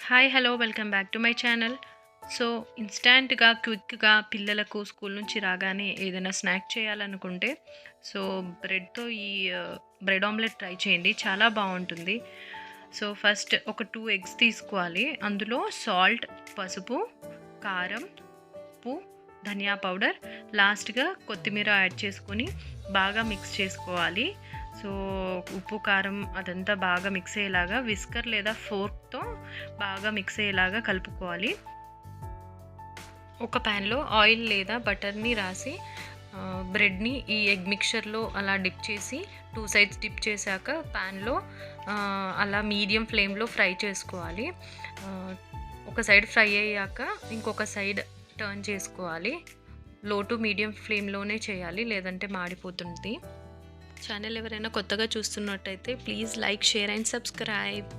Hi hello welcome back to my channel. So ఇన్స్టాంట్గా క్విక్గా పిల్లలకు స్కూల్ నుంచి రాగానే ఏదైనా స్నాక్ చేయాలనుకుంటే సో బ్రెడ్తో ఈ బ్రెడ్ ఆమ్లెట్ ట్రై చేయండి, చాలా బాగుంటుంది. సో ఫస్ట్ ఒక 2 ఎగ్స్ తీసుకోవాలి. అందులో సాల్ట్, పసుపు, కారం, ఉప్పు, ధనియా పౌడర్, లాస్ట్గా కొత్తిమీర యాడ్ చేసుకొని బాగా మిక్స్ చేసుకోవాలి. సో ఉప్పు కారం అదంతా బాగా మిక్స్ అయ్యేలాగా విస్కర్ లేదా ఫోర్క్తో బాగా మిక్స్ అయ్యేలాగా కలుపుకోవాలి. ఒక ప్యాన్లో ఆయిల్ లేదా బటర్ని రాసి బ్రెడ్ని ఈ ఎగ్ మిక్చర్లో అలా డిప్ చేసి 2 సైడ్స్ డిప్ చేశాక ప్యాన్లో అలా మీడియం ఫ్లేమ్లో ఫ్రై చేసుకోవాలి. ఒక సైడ్ ఫ్రై అయ్యాక ఇంకొక సైడ్ టర్న్ చేసుకోవాలి. లో టు మీడియం ఫ్లేమ్లోనే చేయాలి, లేదంటే మాడిపోతుంది. ఛానల్ ఎవరైనా కొత్తగా చూస్తున్నట్టయితే please like, share and subscribe.